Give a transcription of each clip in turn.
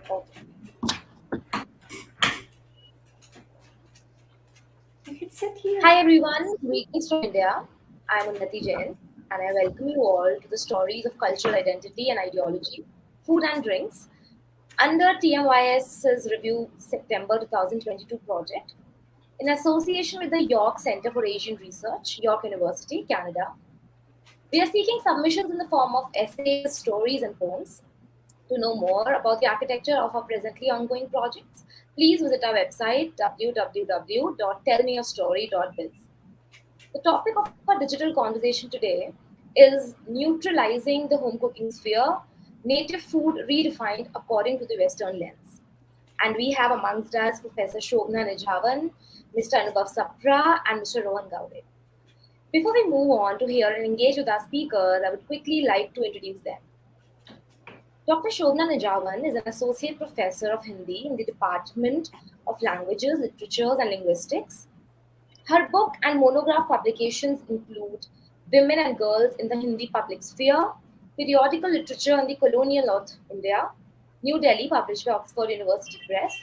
Okay. You can sit here. Hi everyone, greetings from India. I'm Unnati Jain, and I welcome you all to the stories of cultural identity and ideology, food and drinks, under TMYS's Review September 2022 project, in association with the York Center for Asian Research, York University, Canada. We are seeking submissions in the form of essays, stories, and poems. To know more about the architecture of our presently ongoing projects, please visit our website www.tellmeyourstory.biz. The topic of our digital conversation today is neutralizing the home cooking sphere, native food redefined according to the Western lens. And we have amongst us Professor Shobna Nijhawan, Mr. Anubhav Sapra, and Mr. Rohhaan Gawde. Before we move on to hear and engage with our speakers, I would quickly like to introduce them. Dr. Shobna Nijhawan is an associate professor of Hindi in the Department of Languages, Literatures, and Linguistics. Her book and monograph publications include Women and Girls in the Hindi Public Sphere, Periodical Literature in the Colonial North India, New Delhi, published by Oxford University Press.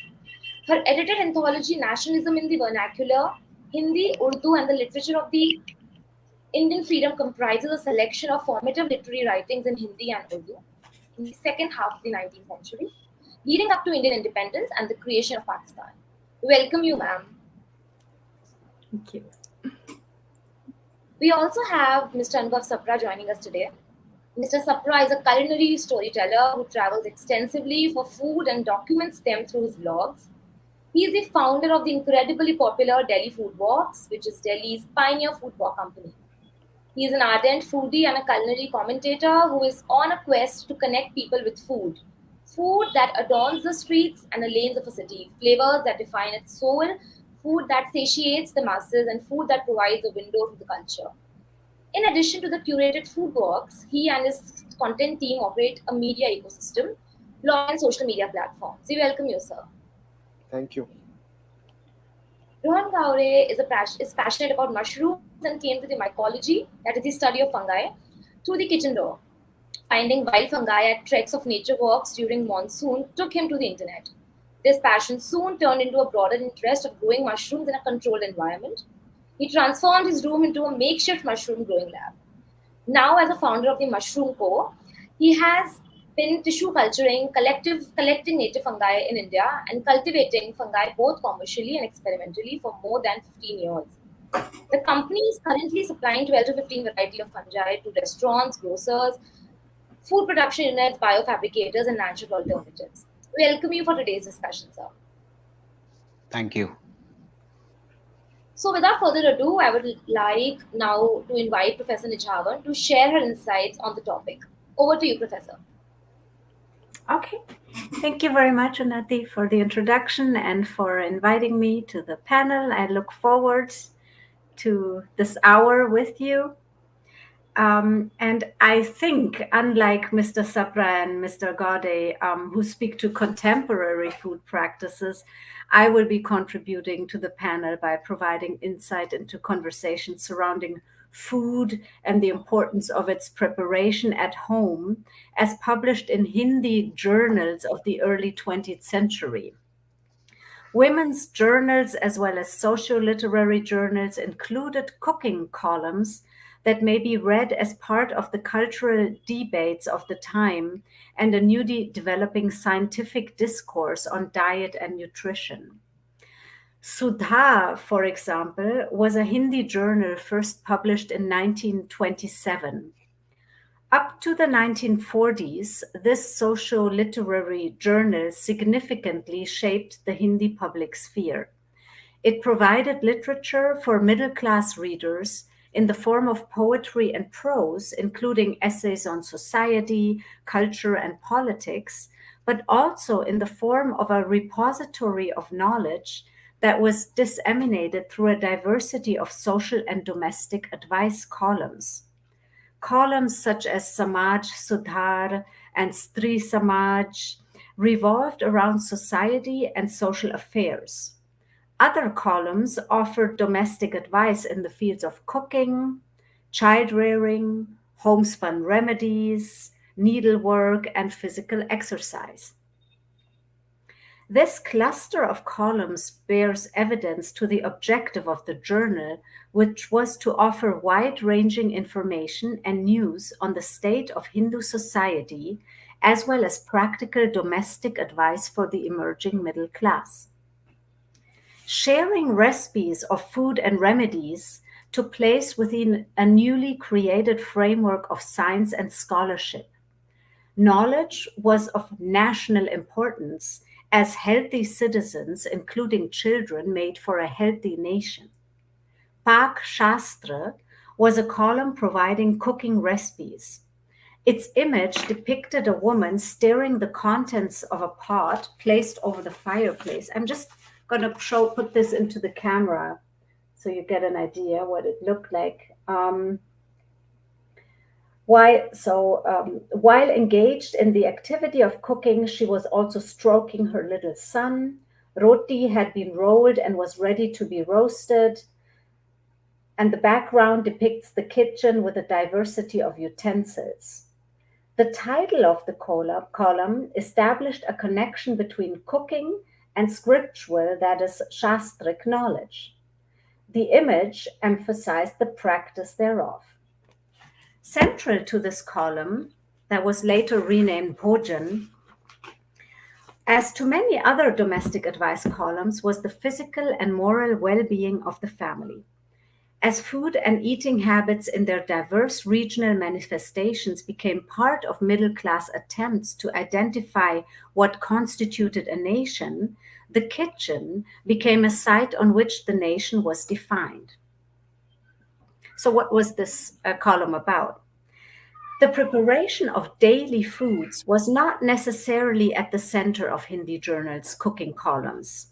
Her edited anthology Nationalism in the Vernacular, Hindi, Urdu, and the Literature of the Indian Freedom comprises a selection of formative literary writings in Hindi and Urdu in the second half of the 19th century, leading up to Indian independence and the creation of Pakistan. Welcome you, ma'am. Thank you. We also have Mr. Anubhav Sapra joining us today. Mr. Sapra is a culinary storyteller who travels extensively for food and documents them through his blogs. He is the founder of the incredibly popular Delhi Food Walks, which is Delhi's pioneer food walk company. He is an ardent foodie and a culinary commentator who is on a quest to connect people with food. Food that adorns the streets and the lanes of a city, flavors that define its soul, food that satiates the masses, and food that provides a window to the culture. In addition to the curated food walks, he and his content team operate a media ecosystem, blog and social media platforms. We welcome you, sir. Thank you. Rohan Gawde is passionate about mushrooms and came to the mycology, that is the study of fungi, through the kitchen door. Finding wild fungi at treks of nature walks during monsoon took him to the internet. This passion soon turned into a broader interest of growing mushrooms in a controlled environment. He transformed his room into a makeshift mushroom growing lab. Now, as a founder of the Mushroom Co., he has been tissue collecting native fungi in India and cultivating fungi both commercially and experimentally for more than 15 years. The company is currently supplying 12 to 15 varieties of fungi to restaurants, grocers, food production units, biofabricators, and natural alternatives. We welcome you for today's discussion, sir. Thank you. So, without further ado, I would like now to invite Professor Nijhawan to share her insights on the topic. Over to you, Professor. Okay. Thank you very much, Unnati, for the introduction and for inviting me to the panel. I look forward to this hour with you. And I think, unlike Mr. Sapra and Mr. Gawde, who speak to contemporary food practices, I will be contributing to the panel by providing insight into conversations surrounding food and the importance of its preparation at home, as published in Hindi journals of the early 20th century. Women's journals, as well as socio-literary journals, included cooking columns that may be read as part of the cultural debates of the time and a newly developing scientific discourse on diet and nutrition. Sudha, for example, was a Hindi journal first published in 1927. Up to the 1940s, this socio-literary journal significantly shaped the Hindi public sphere. It provided literature for middle-class readers in the form of poetry and prose, including essays on society, culture, and politics, but also in the form of a repository of knowledge that was disseminated through a diversity of social and domestic advice columns. Columns such as Samaj Sudhar and Stri Samaj revolved around society and social affairs. Other columns offered domestic advice in the fields of cooking, child rearing, homespun remedies, needlework, and physical exercise. This cluster of columns bears evidence to the objective of the journal, which was to offer wide ranging information and news on the state of Hindu society, as well as practical domestic advice for the emerging middle class. Sharing recipes of food and remedies took place within a newly created framework of science and scholarship. Knowledge was of national importance as healthy citizens, including children, made for a healthy nation. Pak Shastra was a column providing cooking recipes. Its image depicted a woman stirring the contents of a pot placed over the fireplace. I'm just going to put this into the camera so you get an idea what it looked like. While engaged in the activity of cooking, she was also stroking her little son. Roti had been rolled and was ready to be roasted. And the background depicts the kitchen with a diversity of utensils. The title of the column established a connection between cooking and scriptural, that is, shastric knowledge. The image emphasized the practice thereof. Central to this column, that was later renamed Bhojan, as to many other domestic advice columns, was the physical and moral well being of the family. As food and eating habits in their diverse regional manifestations became part of middle class attempts to identify what constituted a nation, the kitchen became a site on which the nation was defined. So, what was this column about? The preparation of daily foods was not necessarily at the center of Hindi journals' cooking columns.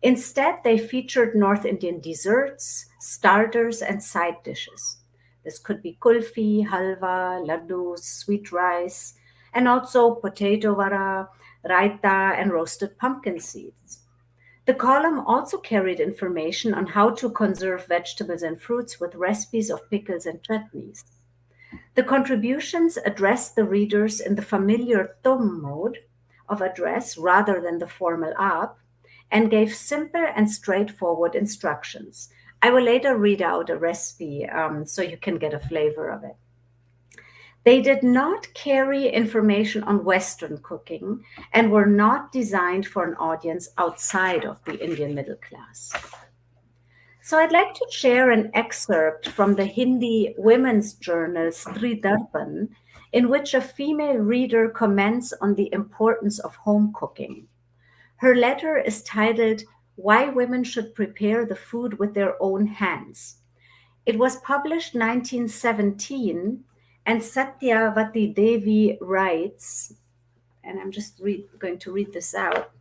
Instead, they featured North Indian desserts, starters, and side dishes. This could be kulfi, halwa, laddus, sweet rice, and also potato vada, raita, and roasted pumpkin seeds. The column also carried information on how to conserve vegetables and fruits with recipes of pickles and chutneys. The contributions addressed the readers in the familiar tum mode of address rather than the formal aap, and gave simple and straightforward instructions. I will later read out a recipe so you can get a flavor of it. They did not carry information on Western cooking and were not designed for an audience outside of the Indian middle class. So I'd like to share an excerpt from the Hindi women's journal Stri Darpan, in which a female reader comments on the importance of home cooking. Her letter is titled, Why Women Should Prepare the Food with Their Own Hands. It was published 1917, and Satyavati Devi writes, and I'm just going to read this out.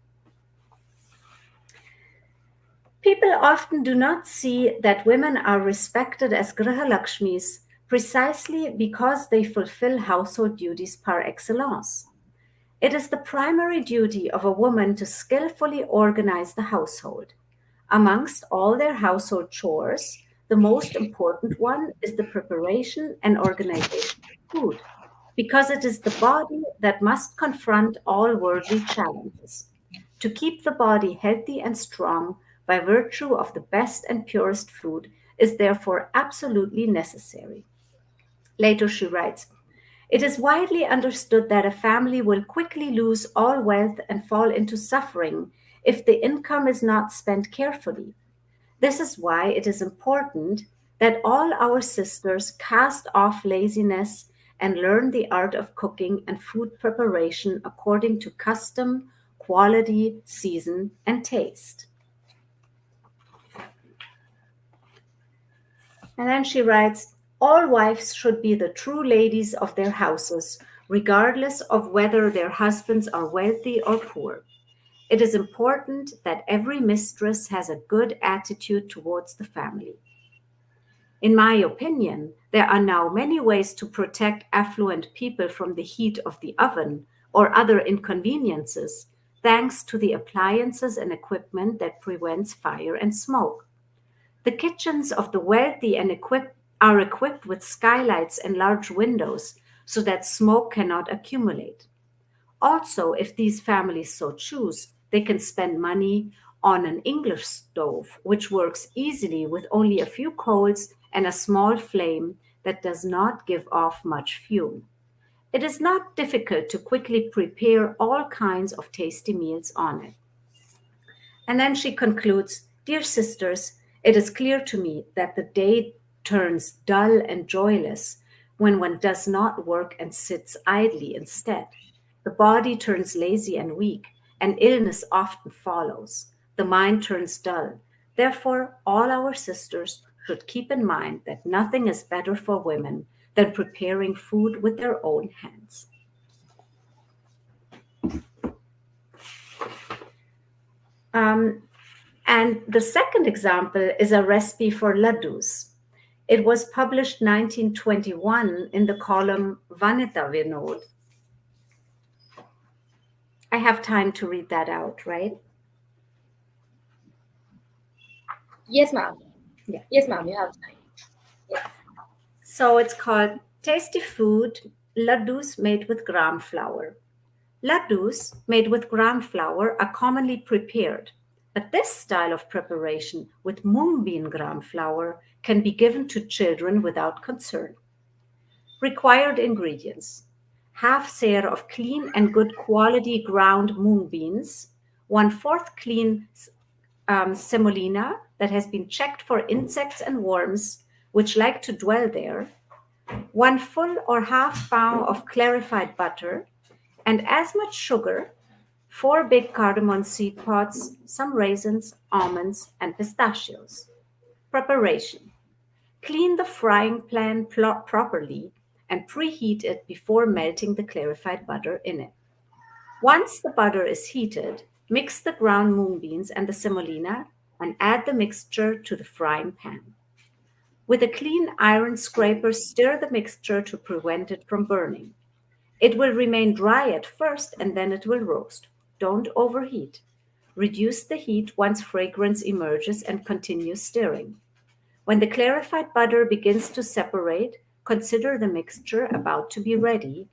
People often do not see that women are respected as Grihalakshmis precisely because they fulfill household duties par excellence. It is the primary duty of a woman to skillfully organize the household. Amongst all their household chores, the most important one is the preparation and organization of food, because it is the body that must confront all worldly challenges. To keep the body healthy and strong by virtue of the best and purest food is therefore absolutely necessary. Later she writes, it is widely understood that a family will quickly lose all wealth and fall into suffering if the income is not spent carefully. This is why it is important that all our sisters cast off laziness and learn the art of cooking and food preparation according to custom, quality, season, and taste. And then she writes, all wives should be the true ladies of their houses, regardless of whether their husbands are wealthy or poor. It is important that every mistress has a good attitude towards the family. In my opinion, there are now many ways to protect affluent people from the heat of the oven or other inconveniences, thanks to the appliances and equipment that prevents fire and smoke. The kitchens of the wealthy are equipped with skylights and large windows so that smoke cannot accumulate. Also, if these families so choose, They can spend money on an English stove, which works easily with only a few coals and a small flame that does not give off much fume. It is not difficult to quickly prepare all kinds of tasty meals on it. And then she concludes, Dear sisters, it is clear to me that the day turns dull and joyless when one does not work and sits idly instead. The body turns lazy and weak, and illness often follows. The mind turns dull. Therefore, all our sisters should keep in mind that nothing is better for women than preparing food with their own hands. Um, And the second example is a recipe for laddus. It was published 1921 in the column Vanita Vinod. I have time to read that out, right? Yes, ma'am. Yeah. Yes, ma'am, you have time. Yes. So it's called Tasty Food Laddus Made with Gram Flour. Laddus made with gram flour are commonly prepared, but this style of preparation with mung bean gram flour can be given to children without concern. Required ingredients: half seer of clean and good quality ground mung beans, 1/4 clean semolina that has been checked for insects and worms which like to dwell there, 1 full or half pound of clarified butter, and as much sugar, 4 big cardamom seed pods, some raisins, almonds, and pistachios. Preparation: clean the frying pan properly and preheat it before melting the clarified butter in it. Once the butter is heated, mix the ground mung beans and the semolina and add the mixture to the frying pan. With a clean iron scraper, stir the mixture to prevent it from burning. It will remain dry at first and then it will roast. Don't overheat. Reduce the heat once fragrance emerges and continue stirring. When the clarified butter begins to separate, consider the mixture about to be ready,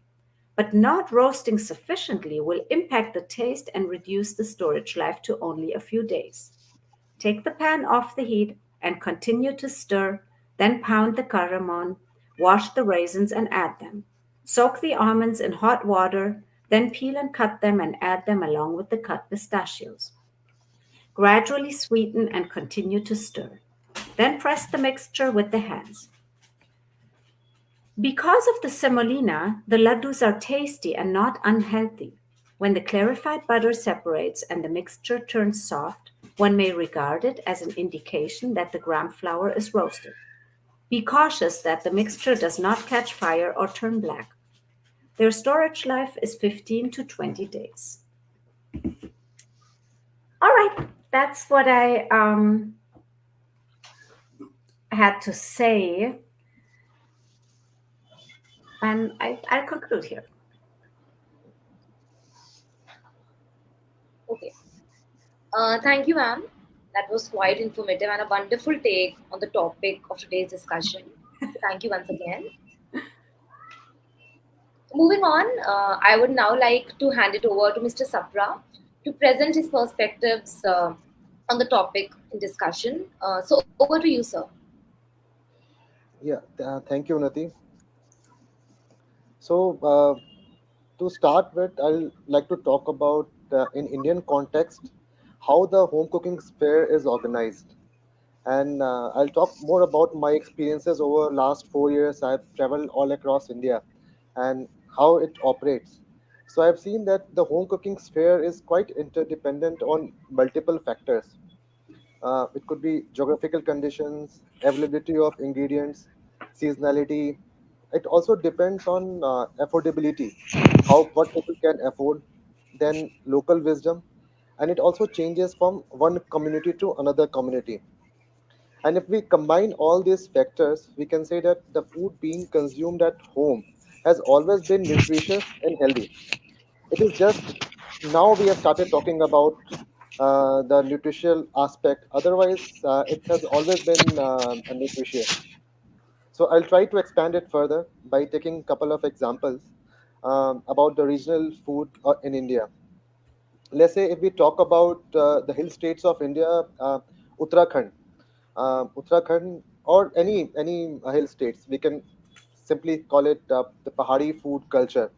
but not roasting sufficiently will impact the taste and reduce the storage life to only a few days. Take the pan off the heat and continue to stir, then pound the cardamom, wash the raisins and add them. Soak the almonds in hot water, then peel and cut them and add them along with the cut pistachios. Gradually sweeten and continue to stir. Then press the mixture with the hands. Because of the semolina, the laddus are tasty and not unhealthy. When the clarified butter separates and the mixture turns soft, one may regard it as an indication that the gram flour is roasted. Be cautious that the mixture does not catch fire or turn black. Their storage life is 15 to 20 days. All right, that's what I had to say. And I'll conclude here. Okay. Thank you, ma'am. That was quite informative and a wonderful take on the topic of today's discussion. So thank you once again. Moving on, I would now like to hand it over to Mr. Sapra to present his perspectives on the topic in discussion. So over to you, sir. Yeah, thank you, Unnati. So, to start with, I'll like to talk about in Indian context how the home cooking sphere is organized, and I'll talk more about my experiences over last 4 years. I've traveled all across India, and how it operates. So I've seen that the home cooking sphere is quite interdependent on multiple factors. It could be geographical conditions, availability of ingredients, seasonality. It also depends on affordability, how what people can afford, then local wisdom, and it also changes from one community to another community. And if we combine all these factors, we can say that the food being consumed at home has always been nutritious and healthy. It is just now we have started talking about the nutritional aspect. Otherwise, it has always been nutritious. So I'll try to expand it further by taking a couple of examples about the regional food in India. Let's say if we talk about the hill states of India, Uttarakhand, Uttarakhand, or any hill states, we can simply call it the Pahari food culture.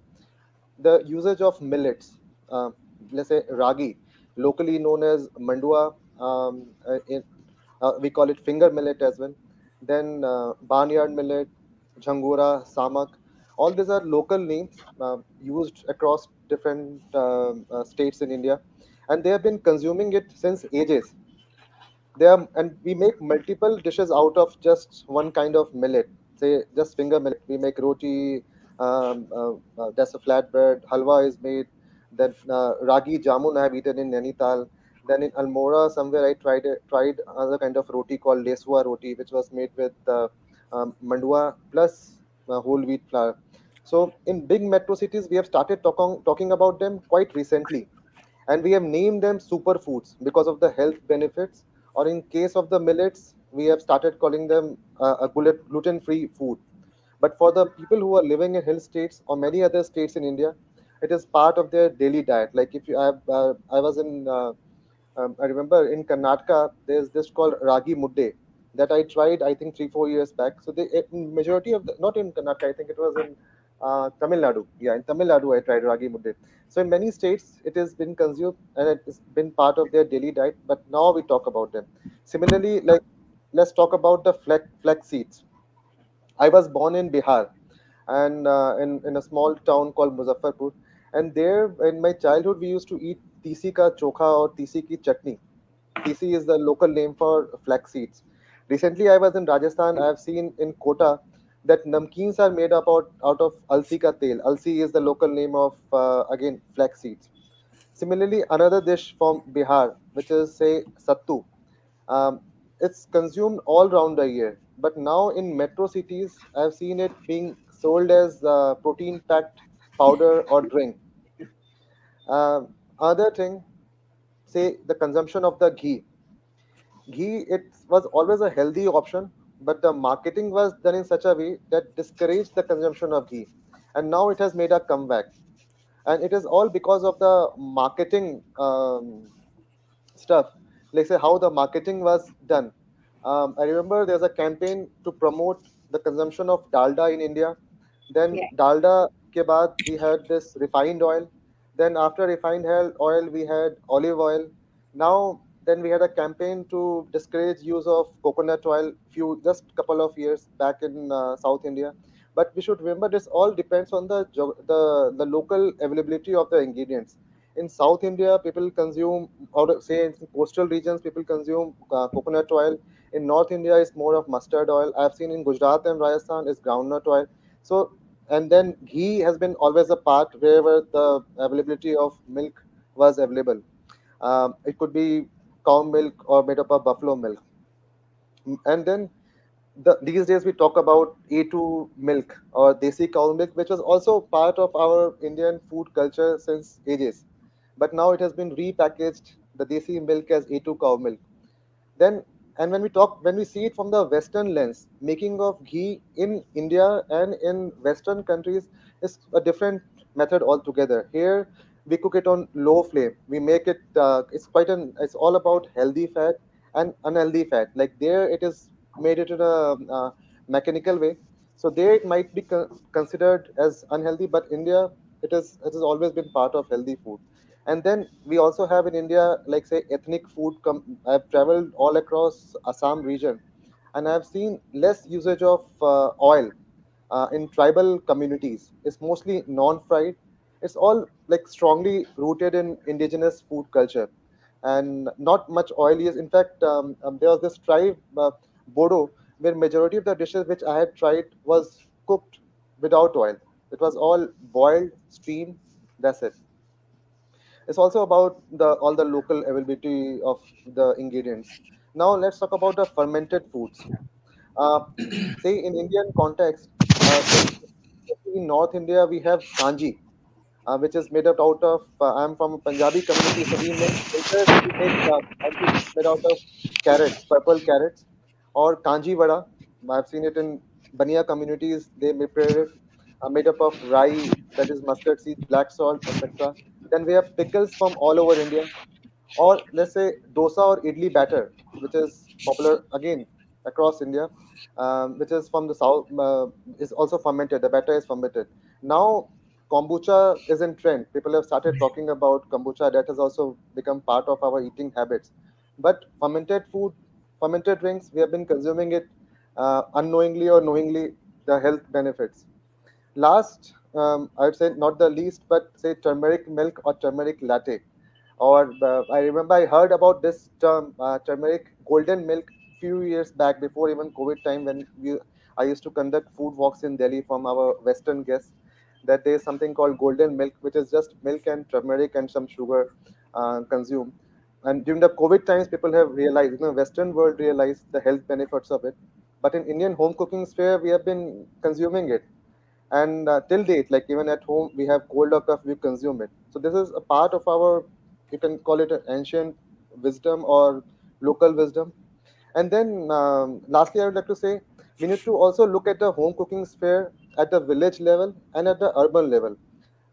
The usage of millets, uh, let's say ragi, locally known as mandua, we call it finger millet as well. Then barnyard millet, jhangura, samak. All these are local names used across different states in India, and they have been consuming it since ages. And we make multiple dishes out of just one kind of millet. Say just finger millet. We make roti. That's a flatbread. Halwa is made. Then ragi jamun I have eaten in Nainital. Then in Almora somewhere I tried another kind of roti called lesua roti, which was made with mandua plus whole wheat flour. So in big metro cities, we have started talking about them quite recently, and we have named them superfoods because of the health benefits. Or in case of the millets, we have started calling them a gluten-free food. But for the people who are living in hill states or many other states in India, it is part of their daily diet. Like if you, I was in I remember in Karnataka, there's this called ragi mudde that I tried, I think 3 4 years back. So in majority of the, not in Karnataka, I think it was in Tamil Nadu. Yeah, in Tamil Nadu, I tried ragi mudde. So in many states, it has been consumed and it has been part of their daily diet. But now we talk about them. Similarly, like let's talk about the flex seeds. I was born in Bihar, and in a small town called Muzaffarpur. And there, in my childhood, we used to eat tisi ka chokha or tisi ki chutney. Tisi is the local name for flax seeds. Recently, I was in Rajasthan. I have seen in Kota that namkeens are made up out of alsi ka tel. Alsi is the local name of, again, flax seeds. Similarly, another dish from Bihar, which is, say, sattu. Um, it's consumed all round the year. But now in metro cities, I've seen it being sold as protein packed powder or drink. Other thing, say the consumption of the ghee. Ghee, it was always a healthy option, but the marketing was done in such a way that discouraged the consumption of ghee. And now it has made a comeback. And it is all because of the marketing stuff. Like say how the marketing was done. I remember there's a campaign to promote the consumption of dalda in India. Then Yeah. dalda ke baad we had this refined oil. Then after refined oil we had olive oil. Now then we had a campaign to discourage use of coconut oil few just couple of years back in South India. But we should remember this all depends on the local availability of the ingredients. In South India, people consume, or say in coastal regions, people consume coconut oil. In North India, it's more of mustard oil. I've seen in Gujarat and Rajasthan, it's groundnut oil. So, and then ghee has been always a part wherever the availability of milk was available. It could be cow milk or made up of buffalo milk. And then these days we talk about A2 milk or desi cow milk, which was also part of our Indian food culture since ages. But now it has been repackaged, the desi milk as A2 cow milk. Then, and when we see it from the Western lens, making of ghee in India and in Western countries is a different method altogether. Here, we cook it on low flame. We make it. It's all about healthy fat and unhealthy fat. Like there, it is made it in a mechanical way. So there, it might be considered as unhealthy, but India, it has always been part of healthy food. And then we also have in India, like say, ethnic food. I've traveled all across Assam region, and I've seen less usage of oil in tribal communities. It's mostly non-fried. It's all like strongly rooted in indigenous food culture, and not much oil is. In fact, there was this tribe, Bodo, where majority of the dishes which I had tried was cooked without oil. It was all boiled, steamed. That's it. It's also about the all the local availability of the ingredients. Now let's talk about the fermented foods. Uh, say in Indian context, in North India we have kanji, which is made up out of. I'm from a Punjabi community, so we make winters we make kanji, which is made out of carrots, purple carrots, or kanji vada. I've seen it in Bania communities. They prepare it made up of rye, that is mustard seeds, black salt, etc. Then we have pickles from all over India, or let's say dosa or idli batter, which is popular again across India, which is from the south, is also fermented. The batter is fermented. Now, kombucha is in trend. People have started talking about kombucha. That has also become part of our eating habits. But fermented food, fermented drinks, we have been consuming it unknowingly or knowingly, the health benefits. Last, I would say not the least, but say turmeric milk or turmeric latte. Or I remember I heard about this term, turmeric golden milk, few years back before even COVID time, when I used to conduct food walks in Delhi from our Western guests. That there is something called golden milk, which is just milk and turmeric and some sugar consumed. And during the COVID times, people have realized, Western world realized the health benefits of it. But in Indian home cooking sphere, we have been consuming it, and till date, like even at home, we have cold or cough, we consume it. So this is a part of our, you can call it an ancient wisdom or local wisdom. And then lastly, I would like to say we need to also look at the home cooking sphere at the village level and at the urban level.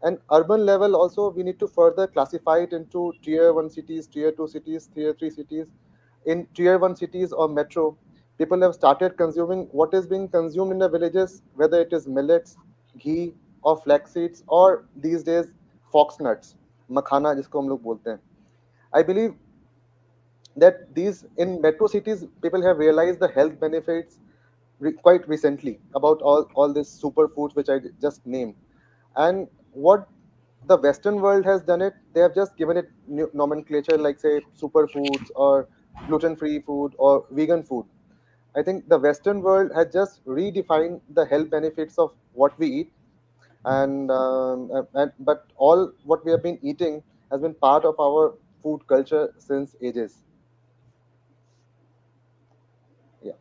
And urban level also, we need to further classify it into tier 1 cities, tier 2 cities, tier 3 cities. In tier 1 cities or metro, people have started consuming what is being consumed in the villages, whether it is millets, ghee, or flax seeds, or these days fox nuts, makhana जिसको हम लोग बोलते हैं. I believe that these in metro cities, people have realized the health benefits quite recently about all these superfoods which I just named. And what the Western world has done it, they have just given it new nomenclature like say superfoods or gluten-free food or vegan food. I think the Western world has just redefined the health benefits of what we eat, and but all what we have been eating has been part of our food culture since ages. Yeah,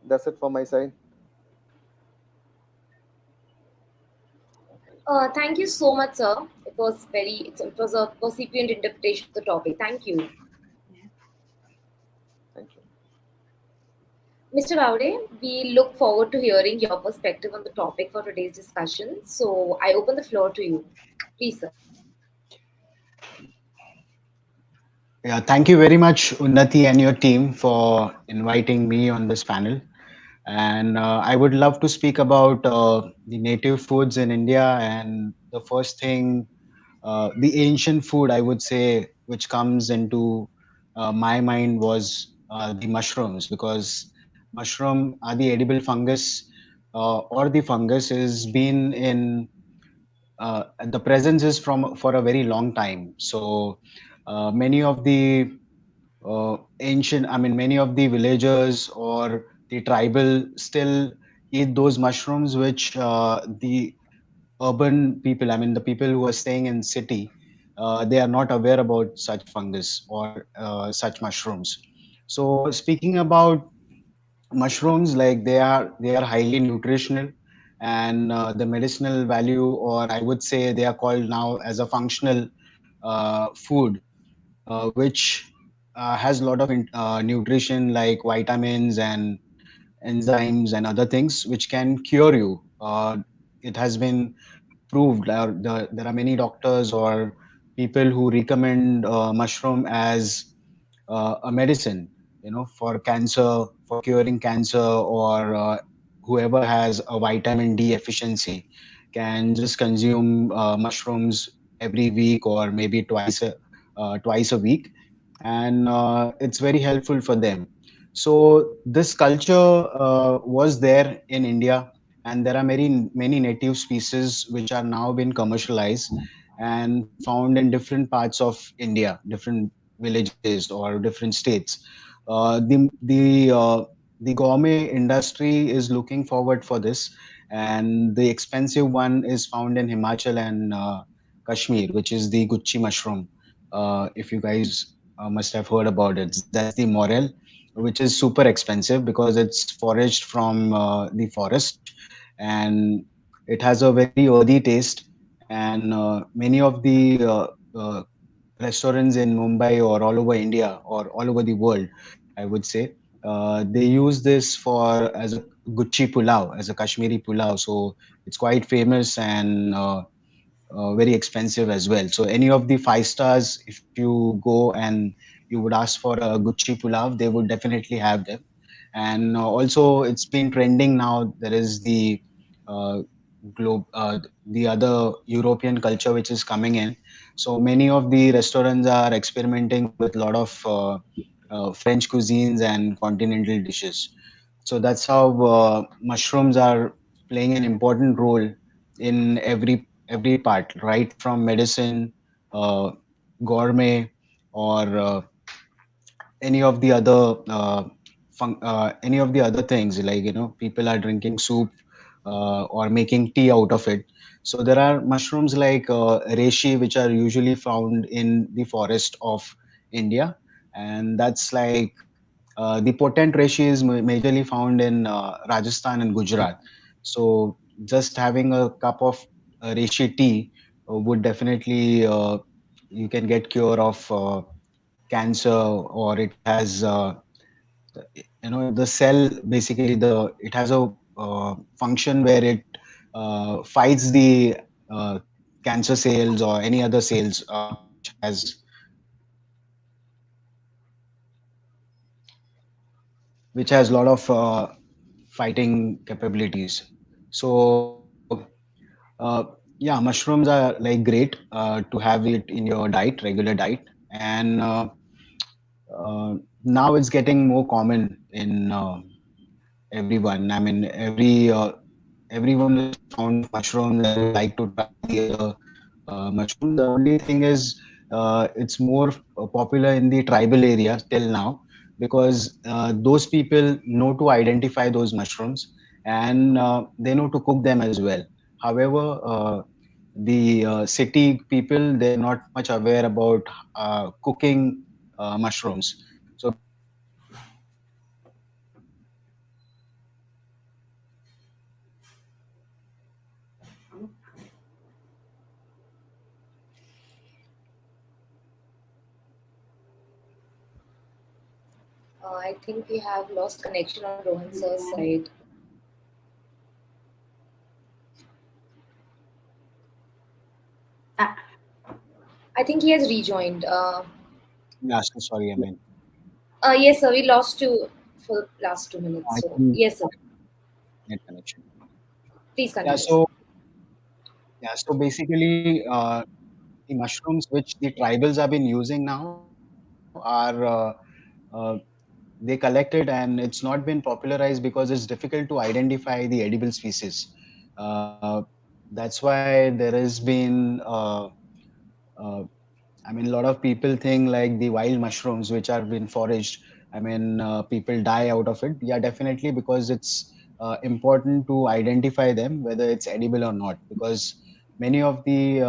that's it from my side. Thank you so much, sir. It was a percipient interpretation of the topic. Thank you. Thank you. Mr. Gawde, we look forward to hearing your perspective on the topic for today's discussion. So I open the floor to you. Please, sir. Yeah, thank you very much, Unnati and your team, for inviting me on this panel. And I would love to speak about the native foods in India. And the first thing, the ancient food, I would say, which comes into my mind was the mushrooms, because mushroom are the edible fungus, or the fungus is been in the presence is from for a very long time. So many of the ancient, I mean, many of the villagers or the tribal still eat those mushrooms, which the urban people, I mean, the people who are staying in city, they are not aware about such fungus or such mushrooms. So speaking about mushrooms, like they are highly nutritional, and the medicinal value, or I would say they are called now as a functional food, which has a lot of nutrition like vitamins and enzymes and other things which can cure you. It has been proved. There are many doctors or people who recommend mushroom as a medicine, for cancer, for curing cancer, or whoever has a vitamin D deficiency can just consume mushrooms every week or maybe twice a week, and it's very helpful for them. So this culture was there in India, and there are many native species which are now been commercialized and found in different parts of India, different villages or different states. The gourmet industry is looking forward for this, and the expensive one is found in Himachal and Kashmir, which is the Gucci mushroom. If you guys must have heard about it, that's the morel, which is super expensive because it's foraged from the forest, and it has a very earthy taste. And many of the restaurants in Mumbai or all over India or all over the world, I would say, they use this for as a Gucci pulao, as a Kashmiri pulao. So it's quite famous, and very expensive as well. So any of the five stars, if you go and you would ask for a Gucci pulav, they would definitely have them. And also, it's been trending now. There is the uh, the other European culture which is coming in. So many of the restaurants are experimenting with a lot of French cuisines and continental dishes. So that's how mushrooms are playing an important role in every part, right from medicine, uh, gourmet, or any of the other any of the other things, like people are drinking soup or making tea out of it. So there are mushrooms like reishi, which are usually found in the forest of India, and that's like the potent reishi is majorly found in Rajasthan and Gujarat. So just having a cup of reishi tea would definitely you can get cure of cancer, or it has the cell, basically the it has a function where it fights the uh, cancer cells or any other cells which has a lot of fighting capabilities. So yeah, mushrooms are like great to have it in your diet, regular diet. And now it's getting more common in everyone. I mean, everyone is fond of mushrooms and would like to try the other mushrooms. The only thing is, it's more popular in the tribal areas till now, because those people know to identify those mushrooms, and they know to cook them as well. However, the city people, they're not much aware about cooking mushrooms. So basically, mushrooms are like I think we have lost connection on Rohan sir's side. Ah, I think he has rejoined. yeah, so sorry. I mean, Yes, sir. We lost you for last 2 minutes. I So think yes, sir. net connection. Please Yeah, continue, sir. so basically, the mushrooms which the tribals have been using now are they collected, and it's not been popularized because it's difficult to identify the edible species. Uh, that's why there has been uh, I mean, a lot of people think like the wild mushrooms which are been foraged. I mean, people die out of it. Yeah, definitely, because it's important to identify them whether it's edible or not. Because many of the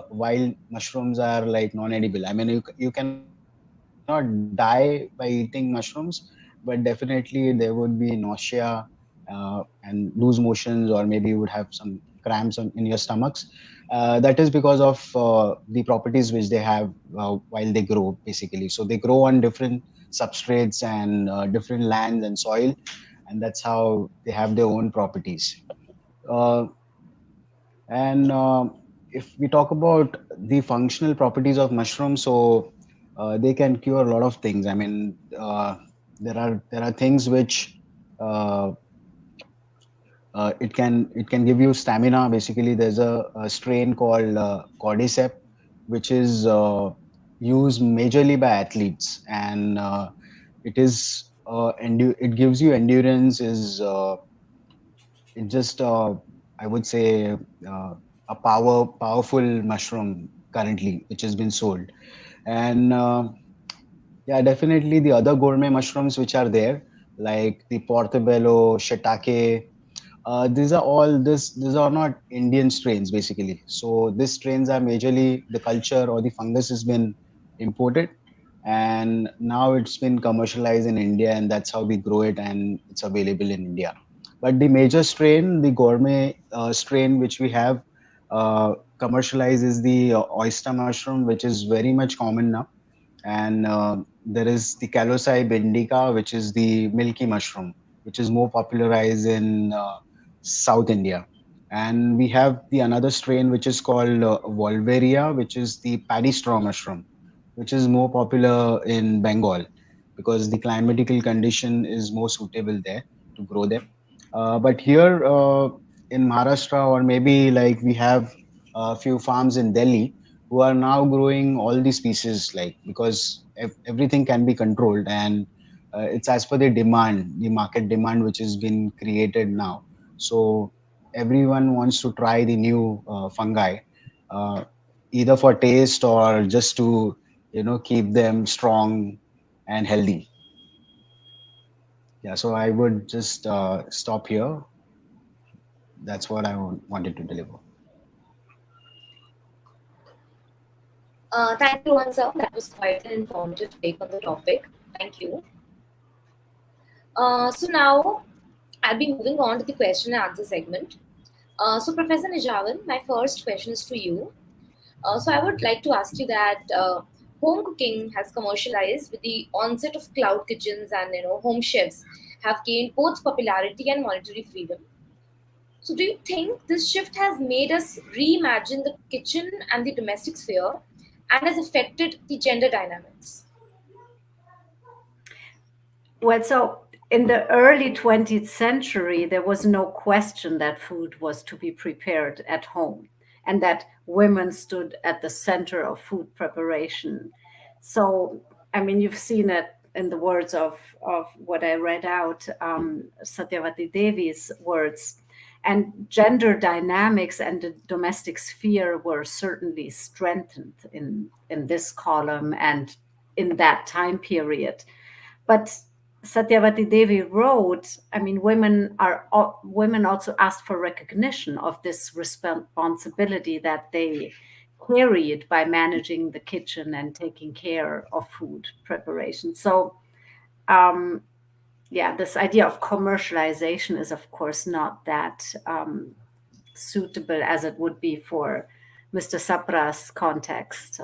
wild mushrooms are like non-edible. I mean, you cannot die by eating mushrooms, but definitely there would be nausea and loose motions, or maybe you would have some cramps in your stomachs. That is because of the properties which they have while they grow, basically. So they grow on different substrates and different lands and soil, and that's how they have their own properties. Uh, and if we talk about the functional properties of mushrooms, so they can cure a lot of things. I mean, there are things which uh, it can give you stamina. Basically, there's a strain called cordyceps, which is used majorly by athletes, and it gives you endurance. Is It just I would say a powerful mushroom currently, which has been sold. And yeah, definitely the other gourmet mushrooms which are there, like the portobello, shiitake, these are not Indian strains, basically. So these strains are majorly the culture, or the fungus has been imported, and now it's been commercialized in India, and that's how we grow it, and it's available in India. But the major strain, the gourmet strain which we have commercialized, is the oyster mushroom, which is very much common now. And there is the Calosai bendica, which is the milky mushroom, which is more popularized in South India. And we have the another strain which is called Wolveria, which is the paddy straw mushroom, which is more popular in Bengal because the climatical condition is more suitable there to grow them. But here in Maharashtra, or maybe like we have a few farms in Delhi who are now growing all these species, like because everything can be controlled, and it's as per the demand, the market demand, which has been created now. So everyone wants to try the new fungi, uh, either for taste or just to keep them strong and healthy. Yeah, so I would just stop here. That's what I wanted to deliver. Thank you, Rohan sir. That was quite an informative take on the topic. Thank you. So now I'll be moving on to the question and answer segment. So Professor Nijhawan, my first question is to you. So I would like to ask you that home cooking has commercialized with the onset of cloud kitchens, and home chefs have gained both popularity and monetary freedom. So do you think this shift has made us reimagine the kitchen and the domestic sphere and has affected the gender dynamics? Well, so in the early 20th century, there was no question that food was to be prepared at home and that women stood at the center of food preparation. So, I mean, you've seen it in the words of what I read out, Satyavati Devi's words. And gender dynamics and the domestic sphere were certainly strengthened in this column and in that time period. But Satyavati Devi wrote, I mean, women also asked for recognition of this responsibility that they carried by managing the kitchen and taking care of food preparation. So, um, yeah, this idea of commercialization is, of course, not that suitable as it would be for Mr. Sapra's context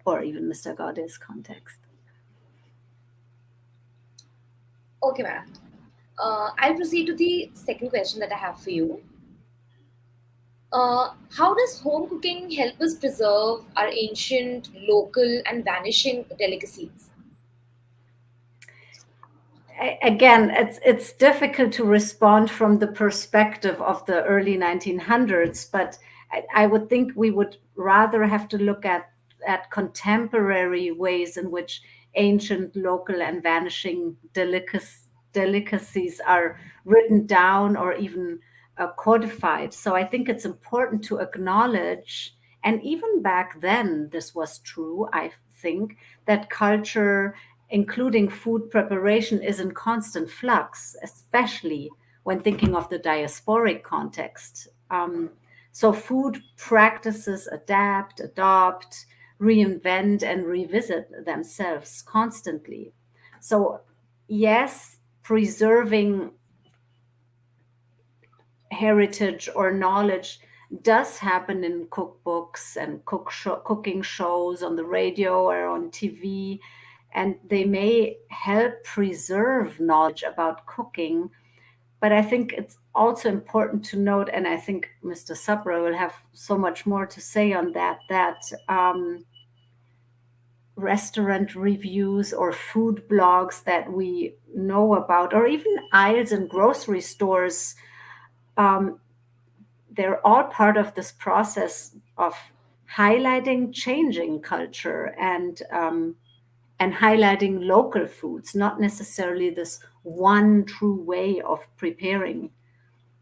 or even Mr. Gawde's context. Okay, ma'am. I'll proceed to the second question that I have for you. How does home cooking help us preserve our ancient, local, and vanishing delicacies? Again, it's difficult to respond from the perspective of the early 1900s, but I would think we would rather have to look at contemporary ways in which ancient, local, and vanishing delicacies are written down or even codified. So I think it's important to acknowledge, and even back then, this was true, I think, that culture, including food preparation, is in constant flux, especially when thinking of the diasporic context. So food practices adapt, adopt, reinvent, and revisit themselves constantly. So, yes, preserving heritage or knowledge does happen in cookbooks and cooking shows on the radio or on TV, and they may help preserve knowledge about cooking. But I think it's also important to note, and I think Mr. Sapra will have so much more to say on that, that restaurant reviews or food blogs that we know about, or even aisles in grocery stores, they're all part of this process of highlighting changing culture and highlighting local foods, not necessarily this one true way of preparing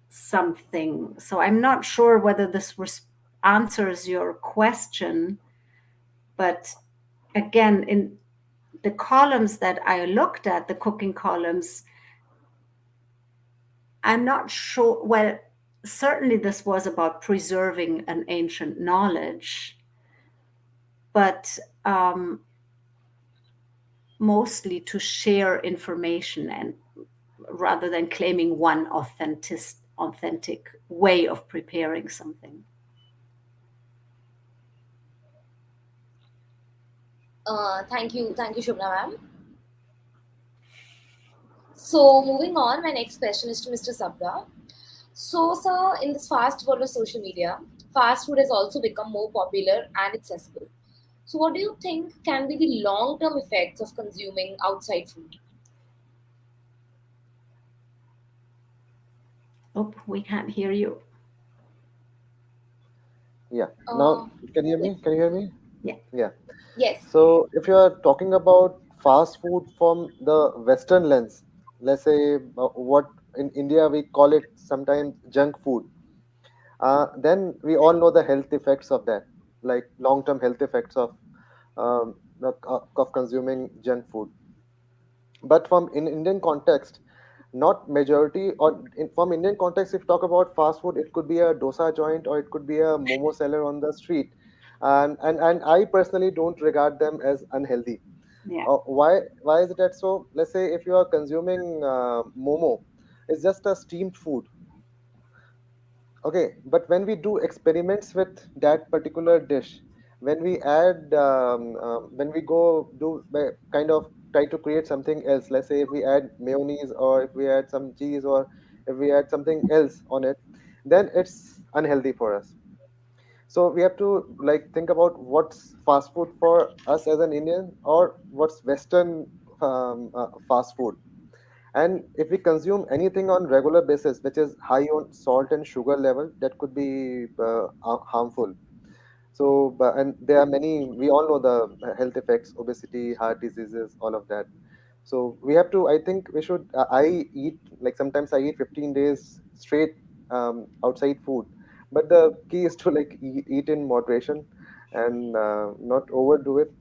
something. So I'm not sure whether this answers your question, but again, in the columns that I looked at, the cooking columns, I'm not sure. Well, certainly this was about preserving an ancient knowledge, but mostly to share information and rather than claiming one authentic way of preparing something. Thank you, Shobna ma'am. So moving on, my next question is to Mr. Sapra. So, sir, in this fast world of social media, fast food has also become more popular and accessible. So, what do you think can be the long term effects of consuming outside food? Oh, we can't hear you. Yeah. Uh, Now, can you hear yeah. me? Can you hear me? Yeah. Yeah. Yes. So, if you are talking about fast food from the Western lens, let's say what in India we call it sometimes junk food, then we all know the health effects of that, like long-term health effects of consuming junk food. But from in Indian context, not majority from Indian context, if you talk about fast food, it could be a dosa joint or it could be a momo seller on the street, and I personally don't regard them as unhealthy. Yeah. Why is it that so? Let's say if you are consuming momo, it's just a steamed food. Okay, but when we do experiments with that particular dish, when we go do kind of try to create something else, let's say if we add mayonnaise or if we add some cheese or if we add something else on it, then it's unhealthy for us. So we have to like think about what's fast food for us as an Indian or what's Western fast food. And if we consume anything on regular basis, which is high on salt and sugar level, that could be harmful. So, and there are many, we all know the health effects, obesity, heart diseases, all of that. So we have to, I think we should, I eat, like sometimes I eat 15 days straight outside food. But the key is to like eat in moderation and not overdo it.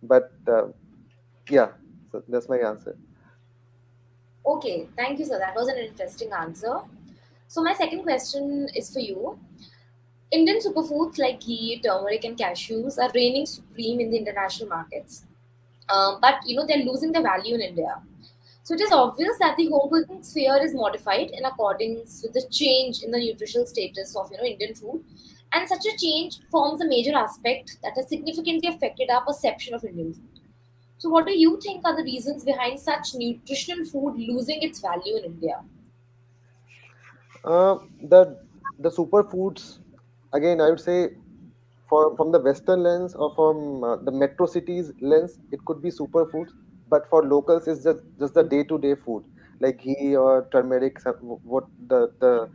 But yeah, so that's my answer. Okay, thank you, sir. That was an interesting answer. So, my second question is for you. Indian superfoods like ghee, turmeric, and cashews are reigning supreme in the international markets. But they're losing their value in India. So it is obvious that the home cooking sphere is modified in accordance with the change in the nutritional status of Indian food, and such a change forms a major aspect that has significantly affected our perception of Indian food. So, what do you think are the reasons behind such nutritional food losing its value in India? Uh, the the superfoods again, I would say for from the Western lens or from the metro cities lens, it could be superfoods. But for locals, it's just the day-to-day food like ghee or turmeric, what the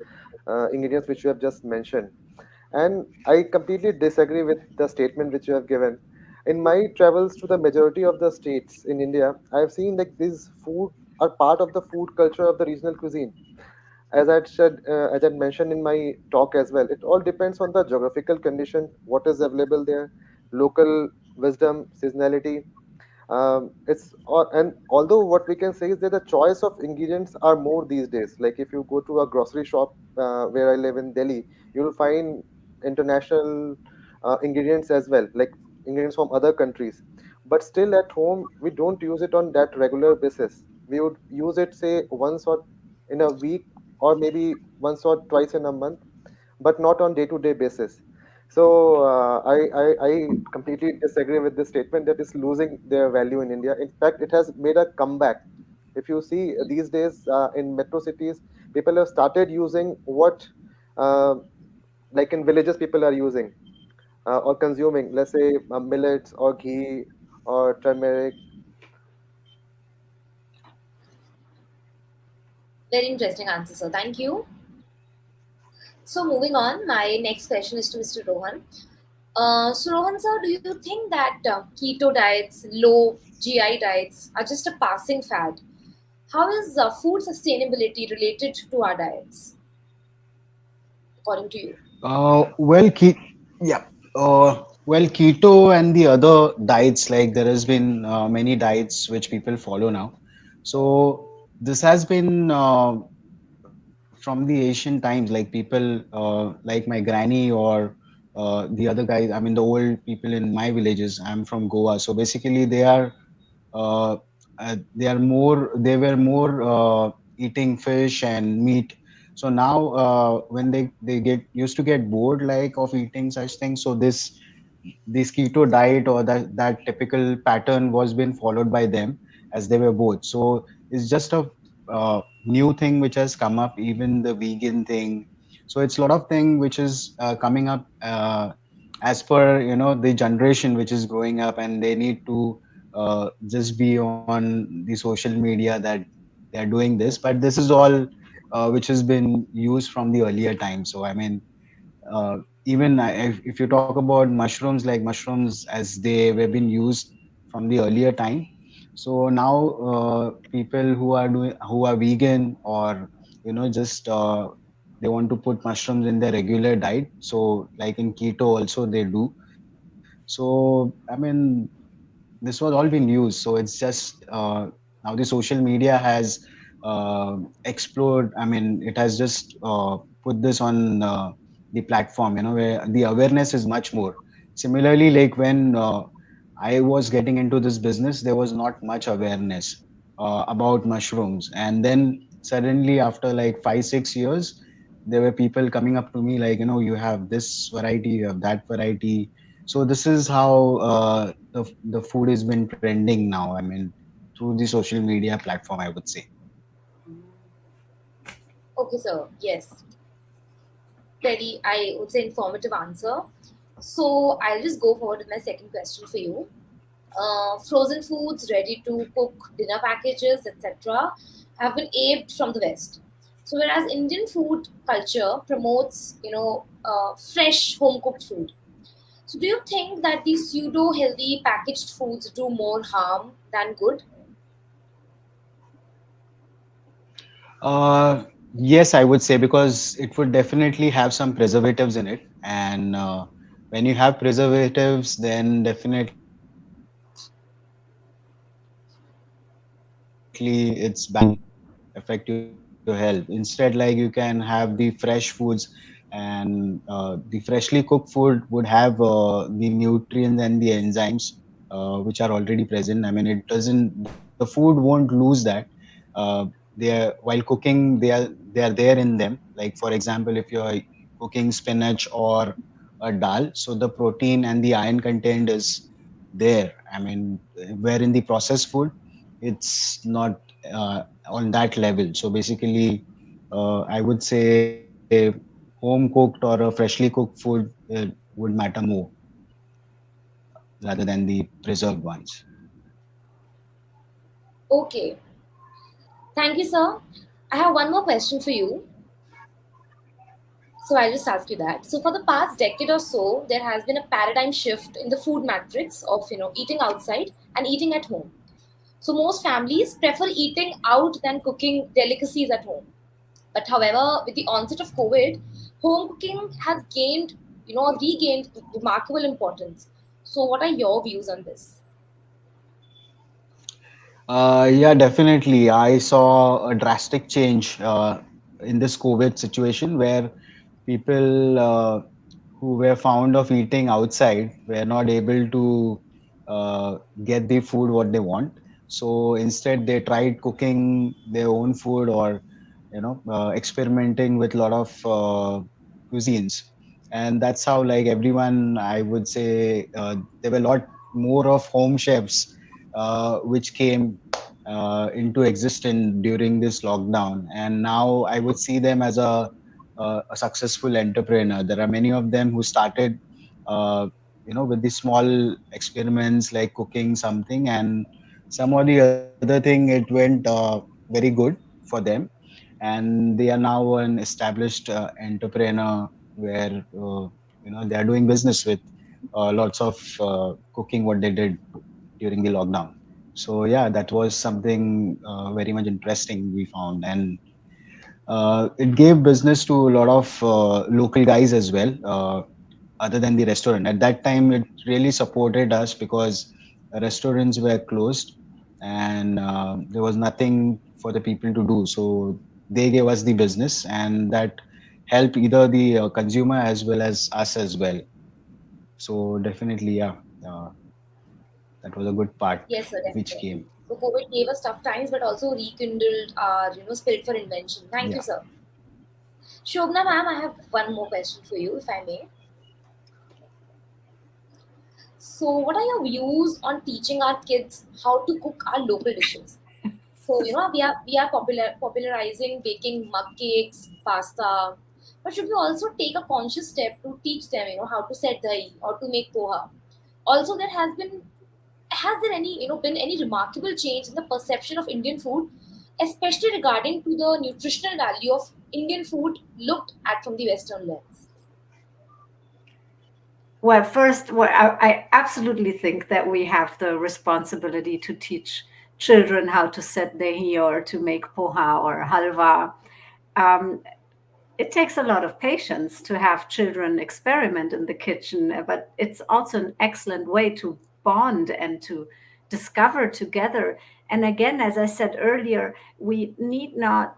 ingredients which you have just mentioned. And I completely disagree with the statement which you have given. In my travels to the majority of the states in India, I have seen like these food are part of the food culture of the regional cuisine. As I mentioned in my talk as well, it all depends on the geographical condition, what is available there, local wisdom, seasonality. And although what we can say is that the choice of ingredients are more these days. Like if you go to a grocery shop where I live in Delhi, you will find international ingredients as well, like ingredients from other countries. But still, at home, we don't use it on that regular basis. We would use it, say, once or in a week, or maybe once or twice in a month, but not on day-to-day basis. So I completely disagree with this statement that is losing their value in India. In fact, it has made a comeback. If you see these days in metro cities, people have started using what, uh, like in villages, people are using or consuming, let's say millets or ghee or turmeric. Very interesting answer, sir. Thank you. So, moving on, my next question is to Mr. Rohan. So, Rohan, sir, do you think that keto diets, low GI diets are just a passing fad? How is food sustainability related to our diets, according to you? Well, yeah. Well, keto and the other diets, like there has been many diets which people follow now. So this has been from the ancient times, like people like my granny or the other guys. I mean, the old people in my villages. I'm from Goa, so basically uh, they were more eating fish and meat. So now when they get used to get bored like of eating such things, so this keto diet or that typical pattern was being followed by them as they were bored. So it's just a new thing which has come up, even the vegan thing. So it's a lot of thing which is coming up as per the generation which is growing up, and they need to just be on the social media that they are doing this. But this is all which has been used from the earlier time. So I mean, uh, even if you talk about mushrooms, like mushrooms as they were been used from the earlier time. So now people who are vegan, or just they want to put mushrooms in their regular diet, so like in keto also they do. So I mean, this was all been used. So it's just now the social media has explored. I mean, it has just put this on the platform, where the awareness is much more. Similarly, like when I was getting into this business, there was not much awareness about mushrooms, and then suddenly after like 5 6 years, there were people coming up to me like, you have this variety, you have that variety. So this is how the food has been trending now. I mean, through the social media platform, I would say. Okay, sir. Yes, very, I would say, informative answer. So I'll just go forward with my second question for you. Frozen foods, ready to cook dinner packages, etc., have been aped from the West. So whereas Indian food culture promotes, fresh home cooked food. So do you think that these pseudo healthy packaged foods do more harm than good? Uh, yes, I would say, because it would definitely have some preservatives in it, and when you have preservatives, then definitely it's bound to affect your health. Instead, like you can have the fresh foods, and the freshly cooked food would have the nutrients and the enzymes which are already present. I mean, it doesn't, the food won't lose that. uh, while cooking, they are there in them. Like for example, if you're cooking spinach or a dal, so the protein and the iron content is there. I mean, where in the processed food, it's not on that level. So basically, I would say home cooked or a freshly cooked food would matter more rather than the preserved ones. Okay, thank you, sir. I have one more question for you. So I'll just ask you that. So for the past decade or so, there has been a paradigm shift in the food matrix of eating outside and eating at home. So most families prefer eating out than cooking delicacies at home. But however, with the onset of COVID, home cooking has gained, regained remarkable importance. So what are your views on this? Yeah, definitely. I saw a drastic change in this COVID situation, where people who were fond of eating outside were not able to get the food what they want. So instead, they tried cooking their own food, or experimenting with a lot of cuisines. And that's how, like, everyone, I would say, there were a lot more of home chefs which came into existence during this lockdown. And now I would see them as a successful entrepreneur. There are many of them who started, with the small experiments like cooking something, and some or the other thing, it went very good for them, and they are now an established entrepreneur, where they are doing business with lots of cooking what they did during the lockdown. So yeah, that was something very much interesting we found. And it gave business to a lot of local guys as well, other than the restaurant. At that time, it really supported us, because restaurants were closed, and there was nothing for the people to do. So they gave us the business, and that helped either the consumer as well as us as well. So definitely, yeah, uh, that was a good part Yes, sir, which definitely. came. So COVID gave us tough times, but also rekindled our, spirit for invention. Thank you, Yeah. sir. Shobna, ma'am, I have one more question for you, if I may. So, what are your views on teaching our kids how to cook our local dishes? So we are popularizing baking mug cakes, pasta, but should we also take a conscious step to teach them, how to set dahi or to make poha? Also, has there been any remarkable change in the perception of Indian food, especially regarding to the nutritional value of Indian food looked at from the Western lens? Well, first, I absolutely think that we have the responsibility to teach children how to set dahi or to make poha or halwa. Um, it takes a lot of patience to have children experiment in the kitchen, but it's also an excellent way to bond and to discover together. And again, as I said earlier, we need not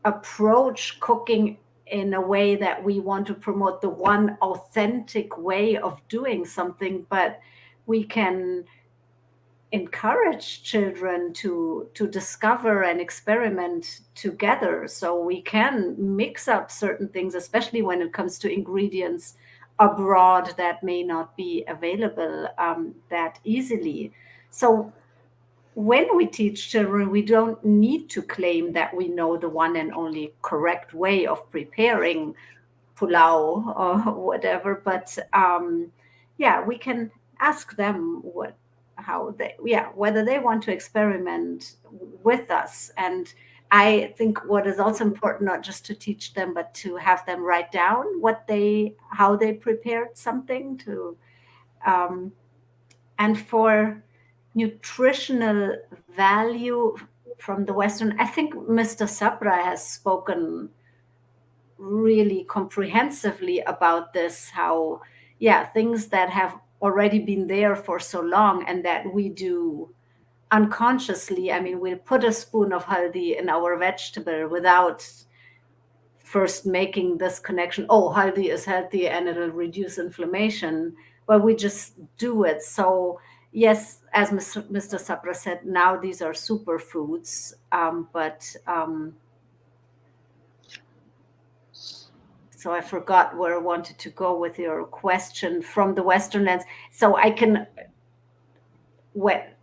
approach cooking in a way that we want to promote the one authentic way of doing something, but we can encourage children to discover and experiment together, so we can mix up certain things, especially when it comes to ingredients abroad that may not be available that easily. So when we teach children, we don't need to claim that we know the one and only correct way of preparing pulao or whatever, but yeah, we can ask them how they, yeah, whether they want to experiment with us. And I think what is also important, not just to teach them, but to have them write down how they prepared something to, um, and for nutritional value from the Western, I think Mr. Sapra has spoken really comprehensively about this, how, yeah, things that have already been there for so long and that we do unconsciously. I mean, we'll put a spoon of haldi in our vegetable without first making this connection, oh, haldi is healthy and it'll reduce inflammation. Well, we just do it. So yes, as Mr. Sapra said, now these are superfoods, but so I forgot where I wanted to go with your question from the Western lens. So I can, what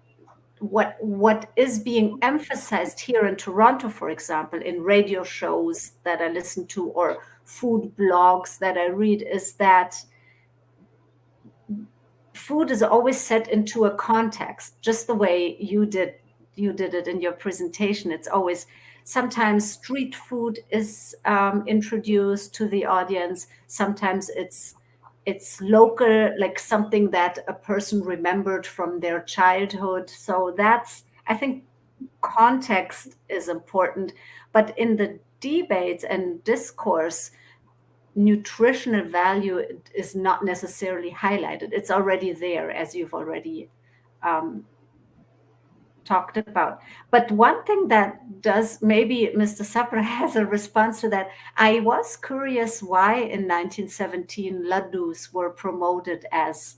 what is being emphasized here in Toronto, for example, in radio shows that I listen to or food blogs that I read, is that food is always set into a context, just the way you did it in your presentation. It's always, sometimes street food is introduced to the audience. Sometimes it's local, like something that a person remembered from their childhood. So that's, I think, context is important. But in the debates and discourse, nutritional value is not necessarily highlighted. It's already there, as you've already um, talked about. But one thing that does, maybe Mr. Sapra has a response to that. I was curious why in 1917 laddus were promoted as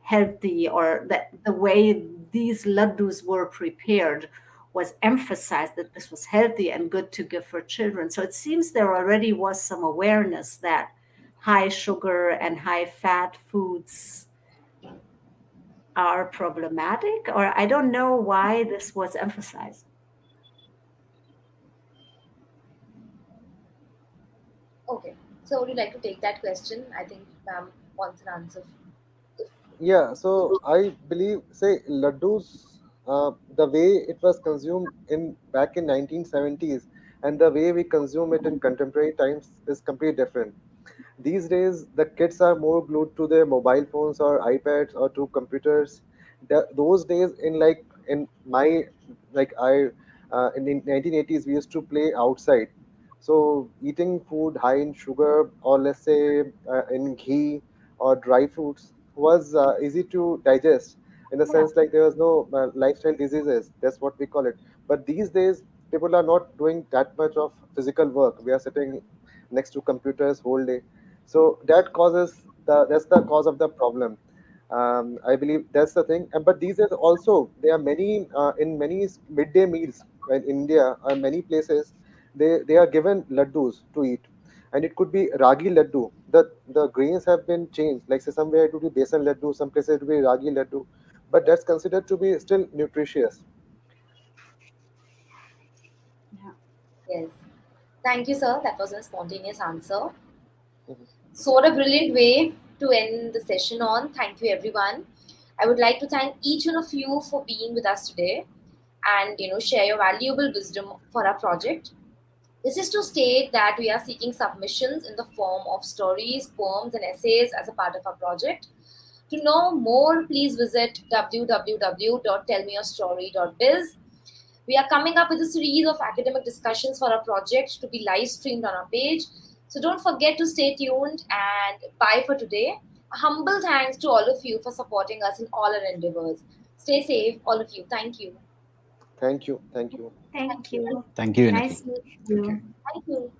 healthy, or that the way these laddus were prepared was emphasized that this was healthy and good to give for children. So it seems there already was some awareness that high sugar and high fat foods are problematic, or I don't know why this was emphasized. Okay, so would you like to take that question? I think ma'am wants an answer. If, Yeah, so I believe, say, laddus, the way it was consumed in back in 1970s and the way we consume it in contemporary times is completely different. These days, the kids are more glued to their mobile phones or iPads or to computers. Those days, in my like I in 1980s, we used to play outside. So eating food high in sugar, or let's say in ghee or dry fruits, was easy to digest, in the Yeah. sense like there was no lifestyle diseases. That's what we call it. But these days, people are not doing that much of physical work. We are sitting next to computers whole day, so that's the cause of the problem. I believe that's the thing. And but these days also there are many in many midday meals in India and many places, they are given laddus to eat, and it could be ragi laddu. The grains have been changed. Like say somewhere it would be besan laddu, some places it would be ragi laddu, but that's considered to be still nutritious. Yes. Thank you, sir. That was a spontaneous answer. Mhm. So, what a brilliant way to end the session on. Thank you, everyone. I would like to thank each one of you for being with us today and share your valuable wisdom for our project. This is to state that we are seeking submissions in the form of stories, poems, and essays as a part of our project. To know more, please visit www.tellmeyourstory.biz. We are coming up with a series of academic discussions for our project to be live streamed on our page. So don't forget to stay tuned and bye for today. A humble thanks to all of you for supporting us in all our endeavors. Stay safe, all of you. Thank you. Thank you. Thank you. Thank Thank you. you. Thank you, Nice Unnati. meeting Thank you. you. Thank you.